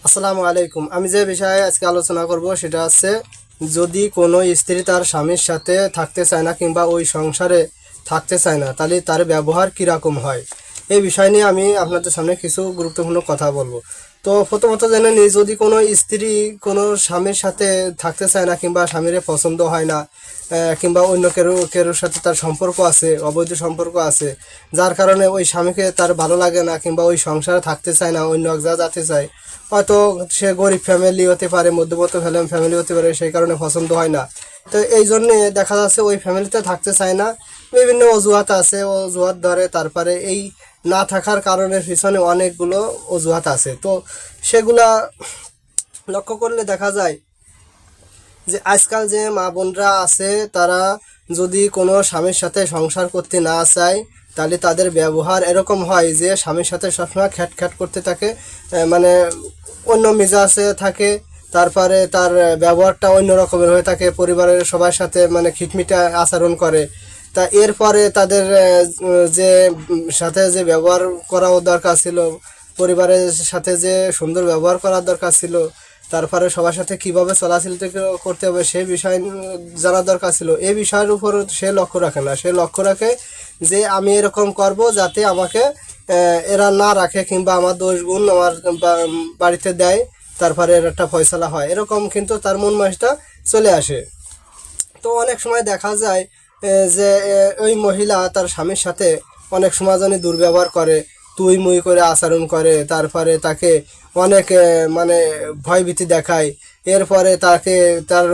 আসসালামু আলাইকুম। আমি যে বিষয়ে আজকে আলোচনা করব সেটা হচ্ছে, যদি কোনো স্ত্রী তার স্বামীর সাথে থাকতে চায় না কিংবা ওই সংসারে থাকতে চায় না, তাহলে তার ব্যবহার কীরকম হয়। এই বিষয় নিয়ে আমি আপনাদের সামনে কিছু গুরুত্বপূর্ণ কথা বলবো। তো প্রথমত জেনে নিই, যদি কোনো স্ত্রী কোনো স্বামীর সাথে থাকতে চায় না কিংবা স্বামীর পছন্দ হয় না, কিংবা অন্য কেরোর সাথে তার সম্পর্ক আছে, অবৈধ সম্পর্ক আছে, যার কারণে ওই স্বামীকে তার ভালো লাগে না কিংবা ওই সংসারে থাকতে চায় না, অন্য এক জায়গায় যেতে চায়। হয়তো সে গরিব ফ্যামিলি হতে পারে, মধ্যবিত্ত ফ্যামিলি হতে পারে, সেই কারণে পছন্দ হয় না। তো এই জন্যে দেখা যাচ্ছে ওই ফ্যামিলিতে থাকতে চায় না। বিভিন্ন অজুহাত আছে, অজুহাত ধরে। তারপরে এই না থাকার কারণের পিছনে অনেকগুলো অজুহাত আছে। তো সেগুলা লক্ষ্য করলে দেখা যায় যে আজকাল যে মা বোনরা আছে, তারা যদি কোনো স্বামীর সাথে সংসার করতে না চায়, তাহলে তাদের ব্যবহার এরকম হয় যে স্বামীর সাথে সবসময় খ্যাট খ্যাট করতে থাকে, মানে অন্য মেজাজে থাকে। তারপরে তার ব্যবহারটা অন্য রকমের হয়ে থাকে, পরিবারের সবার সাথে মানে খিটমিটে আচরণ করে। তা এরপরে তাদের যে সাথে যে ব্যবহার করা দরকার ছিল, পরিবারের সাথে যে সুন্দর ব্যবহার করার দরকার ছিল, তারপরে সবার সাথে কীভাবে চলাচল করতে হবে সেই বিষয় জানার দরকার ছিল, এই বিষয়ের উপর সে লক্ষ্য রাখে না। সে লক্ষ্য রাখে যে আমি এরকম করব যাতে আমাকে এরা না রাখে কিংবা আমার দোষ গুণ আমার বাড়িতে দেয়, তারপরে এর একটা ফয়সালা হয়, এরকম কিন্তু তার মন মানসিকতা চলে আসে। তো অনেক সময় দেখা যায় যে ওই মহিলা তার স্বামীর সাথে অনেক সময় জানি দুর্ব্যবহার করে, তুই মুই করে আচরণ করে, তারপরে তাকে অনেক মানে ভয়ভীতি দেখায়। এরপরে তাকে তার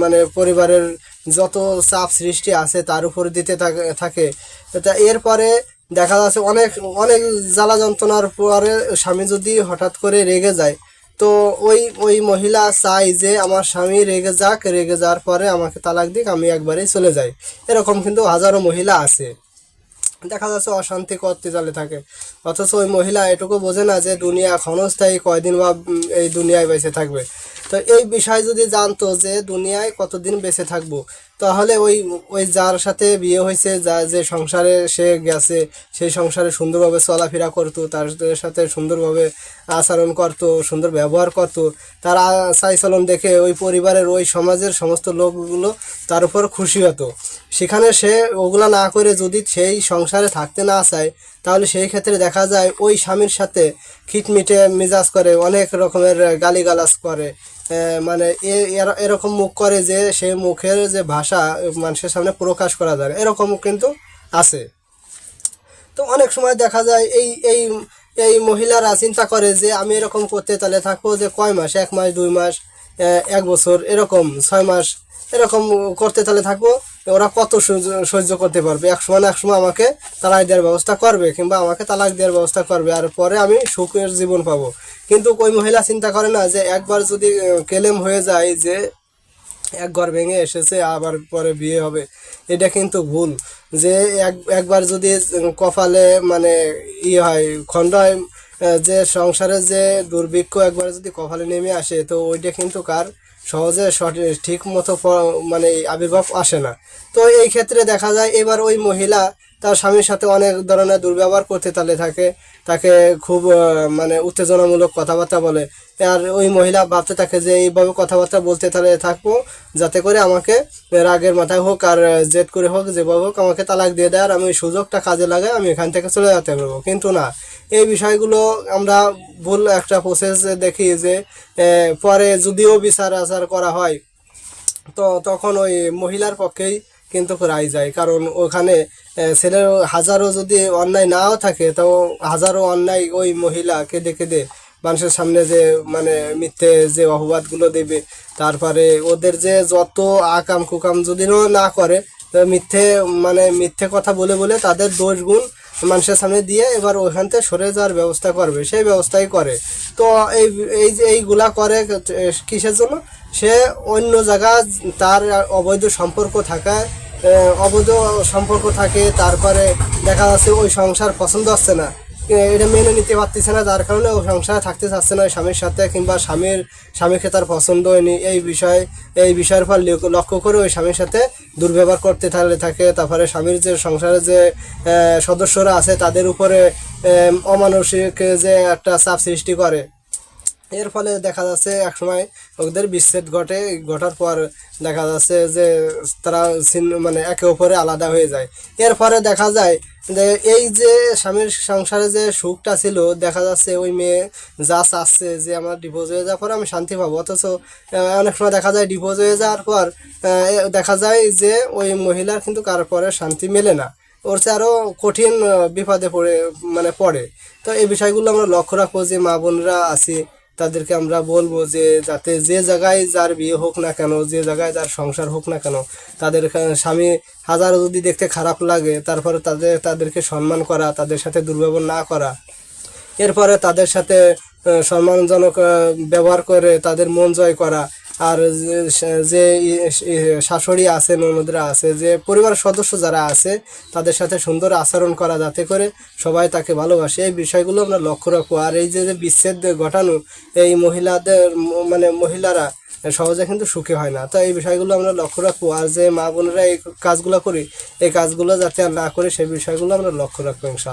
মানে পরিবারের যত চাপ সৃষ্টি আছে তার উপর দিতে থাকে। তা এরপরে দেখা যাচ্ছে অনেক অনেক জ্বালা যন্ত্রণার পরে স্বামী যদি হঠাৎ করে রেগে যায়, তো ওই ওই মহিলা চায় যে আমার স্বামী রেগে যাক, রেগে যাওয়ার পরে আমাকে তালাক দিক, আমি একবারেই চলে যাই। এরকম কিন্তু হাজারো মহিলা আছে, দেখা যাচ্ছে অশান্তি করতে চলে থাকে। অথচ ওই মহিলা এটুকু বোঝে না যে দুনিয়া ক্ষণস্থায়ী, কয়দিন বা এই দুনিয়ায় বেঁচে থাকবে। তো এই বিষয় যদি জানতো যে দুনিয়ায় কতদিন বেঁচে থাকবো, তাহলে ওই ওই যার সাথে বিয়ে হয়েছে, যা যে সংসারে সে গেছে, সেই সংসারে সুন্দরভাবে চলাফেরা করতো, তার সাথে সুন্দরভাবে আচরণ করতো, সুন্দর ব্যবহার করতো। তার চালচলন দেখে ওই পরিবারের ওই সমাজের সমস্ত লোকগুলো তার উপর খুশি হতো। সেখানে সে ওগুলা না করে যদি সেই সংসারে থাকতে না চায়, তাহলে সেই ক্ষেত্রে দেখা যায় ওই স্বামীর সাথে খিটমিটে মেজাজ করে, অনেক রকমের গালিগালাজ করে, মানে এরকম মুখ করে যে সেই মুখের যে ভাষা মানুষের সামনে প্রকাশ করা যায়, এরকম কিন্তু আছে। তো অনেক সময় দেখা যায় এই এই এই মহিলারা চিন্তা করে যে আমি এরকম করতে তাহলে থাকবো যে কয় মাস, 1 মাস, 2 মাস, 1 বছর, এরকম 6 মাস, এরকম করতে তাহলে থাকবো। ওরা কত সহ্য করতে পারবে? এক সময় না এক সময় আমাকে তালাক দেওয়ার ব্যবস্থা করবে কিংবা আমাকে তালাক দেওয়ার ব্যবস্থা করবে, আর পরে আমি সুখের জীবন পাবো। কিন্তু ওই মহিলা চিন্তা করে না যে একবার যদি কেলেম হয়ে যায় যে এক ঘর ভেঙে এসেছে আবার পরে বিয়ে হবে, এটা কিন্তু ভুল। যে একবার যদি কপালে মানে হয়, খণ্ড হয়, যে সংসারে যে দুর্ভিক্ষ একবার যদি কপালে নেমে আসে, তো ওইটা কিন্তু কার সহজে ঠিক মতো মানে আবির্ভাব আসে না। তো এই ক্ষেত্রে দেখা যায় এবার ওই মহিলা তার স্বামীর সাথে অনেক ধরনের দুর্ব্যবহার করতে তালে থাকে, তাকে খুব মানে উত্তেজনামূলক কথাবার্তা বলে। আর ওই মহিলা ভাবতে থাকে যে এইভাবে কথাবার্তা বলতে তাহলে থাকবো যাতে করে আমাকে রাগের মাথায় হোক আর জেদ করে হোক, যেভাবে হোক আমাকে তালাক দিয়ে দেয়, আর আমি ওই সুযোগটা কাজে লাগাই আমি এখান থেকে চলে যেতে পারবো। কিন্তু না, এই বিষয়গুলো আমরা ভুল একটা প্রসেস দেখি যে পরে যদিও বিচার আচার করা হয়, তো তখন ওই মহিলার পক্ষেই কিন্তু রায় যায়। কারণ ওখানে ছেলের হাজারো যদি অন্যায় নাও থাকে, তো হাজারো অন্যায় ওই মহিলা কেঁদে কেঁদে মানুষের সামনে যে মানে মিথ্যে যে অপবাদগুলো দেবে, তারপরে ওদের যে যত আকাম কুকাম যদি না করে, তো মিথ্যে মানে মিথ্যে কথা বলে বলে তাদের দোষ গুণ মানুষের সামনে দিয়ে এবার ওইখান থেকে সরে যাওয়ার ব্যবস্থা করবে, সেই ব্যবস্থাই করে। তো এই এই যে এইগুলা করে কিসের জন্য? সে অন্য জায়গা তার অবৈধ সম্পর্ক থাকায়, অবৈধ সম্পর্ক থাকে, তারপরে দেখা যাচ্ছে ওই সংসার পছন্দ হচ্ছে না, এটা মেনে নিতে পারতেছে না, যার কারণে ও সংসারে থাকতে চাচ্ছে না ওই স্বামীর সাথে, কিংবা স্বামীকে তার পছন্দ হয়নি, এই বিষয়ের ফল লক্ষ্য করে ওই স্বামীর সাথে দুর্ব্যবহার করতে থাকে। তারপরে স্বামীর যে সংসারের যে সদস্যরা আছে তাদের উপরে অমানসিক যে একটা চাপ সৃষ্টি করে। এর ফলে দেখা যাচ্ছে একসময় ওদের বিচ্ছেদ ঘটার পর দেখা যাচ্ছে যে তারা মানে একে অপরে আলাদা হয়ে যায়। এর ফলে দেখা যায় যে এই যে স্বামীর সংসারে যে সুখটা ছিল, দেখা যাচ্ছে ওই মেয়ে যা চাচ্ছে যে আমার ডিভোর্স হয়ে যাওয়ার পর আমি শান্তি পাবো, অথচ অনেক সময় দেখা যায় ডিভোর্স হয়ে যাওয়ার পর দেখা যায় যে ওই মহিলার কিন্তু কারোর পরে শান্তি মেলে না, ওর চেয়ে আরও কঠিন বিপদে পড়ে। তো এই বিষয়গুলো আমরা লক্ষ্য রাখবো যে মা বোনরা আছি তাদেরকে আমরা বলবো যে যাতে যে জায়গায় যার বিয়ে হোক না কেন, যে জায়গায় যার সংসার হোক না কেন, তাদের স্বামী হাজারো যদি দেখতে খারাপ লাগে, তারপরে তাদেরকে সম্মান করা, তাদের সাথে দুর্ব্যবহার না করা, এরপরে তাদের সাথে সম্মানজনক ব্যবহার করে তাদের মন জয় করা। আর যে শাশুড়ি আছে, ননদরা আছে, যে পরিবারের সদস্য যারা আছে, তাদের সাথে সুন্দর আচরণ করা, যাতে করে সবাই তাকে ভালোবাসে। এই বিষয়গুলো আমরা লক্ষ্য রাখবো। আর এই যে বিচ্ছেদ ঘটানো, এই মহিলারা সহজে কিন্তু সুখী হয় না। তো এই বিষয়গুলো আমরা লক্ষ্য রাখবো। আর যে মা বোনেরা এই কাজগুলো করি, এই কাজগুলো যাতে আর না করি, সেই বিষয়গুলো আমরা লক্ষ্য রাখবো ইনশাআল্লাহ।